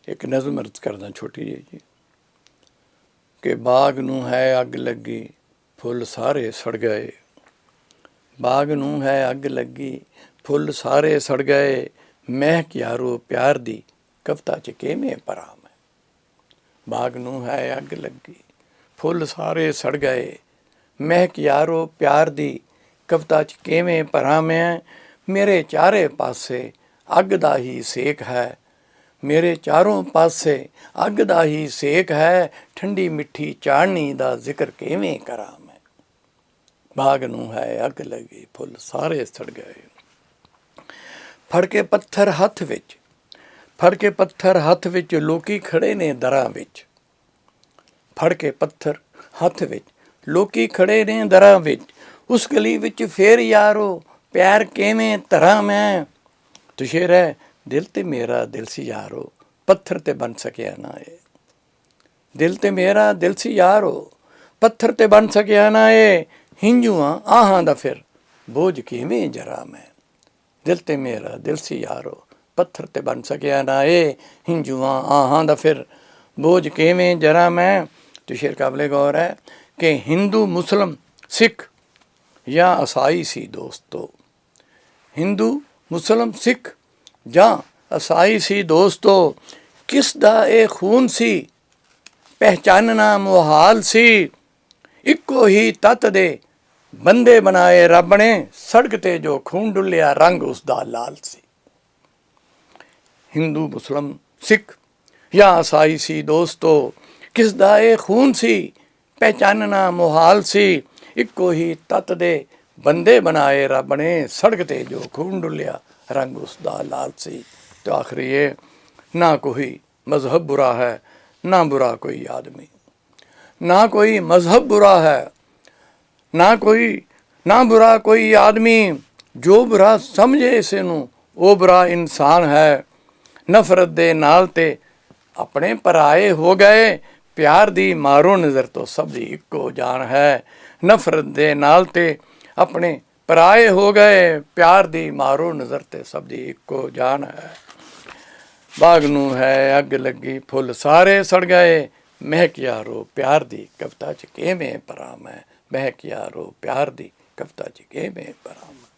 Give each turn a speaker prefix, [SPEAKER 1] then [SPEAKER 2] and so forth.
[SPEAKER 1] एक नज़म अर्ज करदा छोटी जी कि बाग नूं है अग लगी फुल सारे सड़ गए। बाग नूं है अग लगी फुल सारे सड़ गए। महक यारो प्यार दी कविता च किवें भरा मैं। बाग नूं है अग लगी फुल सारे सड़ गए। महक यारो प्यार दी कविता च किवें भरा मैं। मेरे चारे पासे अग दा ही सेक है। मेरे चारों पासे अग दा ही सेक है। ठंडी मिठी चाड़नी दा जिक्र किवें करा मैं। बाग नूं है अग लगी फुल सारे सड़ गए। फड़ के पत्थर हथ विच फड़ के पत्थर हथ विच लोकी खड़े ने दरां विच। फड़ के पत्थर हथ विच लोकी खड़े ने दरां विच। उस गली विच फेर यारो प्यार किवें धरां मैं। तुशेरा दिल ते मेरा दिल सी यारो पत्थर ते बन सकिया ना ए। दिल ते मेरा दिल सी यारो पत्थर ते बन सकिया ना ए। हिंजूआं आहां दा फिर बोझ किवें जरा मैं। दिल ते मेरा दिल सी यारो पत्थर ते बन सकिया ना ए। हिंजूआं आहां दा फिर बोझ किवें जरा मैं। तो शेर काबिले गौर है कि हिंदू मुस्लिम सिख या ईसाई सी दोस्तों। हिंदू मुस्लिम सिख ਜਾਂ ईसाई सी दोस्तों। किस दा ए खून सी पहचानना मुहाल सी। इक्को ही तत दे बंदे बनाए रब ने। सड़क ते जो खून डुलिया रंग उसदा लाल सी। हिंदू मुस्लिम सिख या ईसाई सी दोस्तों। किस दा ए खून सी पहचानना मुहाल सी। इक्को ही तत दे बंदे बनाए रब ने। सड़क ते जो खून डुलिया रंग उसदा लाल सी। तो आखिर ये ना कोई मजहब बुरा है ना बुरा कोई आदमी। ना कोई मजहब बुरा है ना बुरा कोई आदमी। जो बुरा समझे इसे नूं वो बुरा इंसान है। नफरत दे नाल ते अपने पराए हो गए। प्यार दी मारो नज़र तो सब दी इक्को जान है। नफरत दे नाल ते अपने पराए हो गए। प्यार दी मारो नज़र ते सब दी इक्को जान है। बाग नूं है अग लगी फुल सारे सड़ गए। महक यारो प्यार दी कविता च किवें भरा मैं। महक यारो प्यार दी कविता च किवें भरा मैं।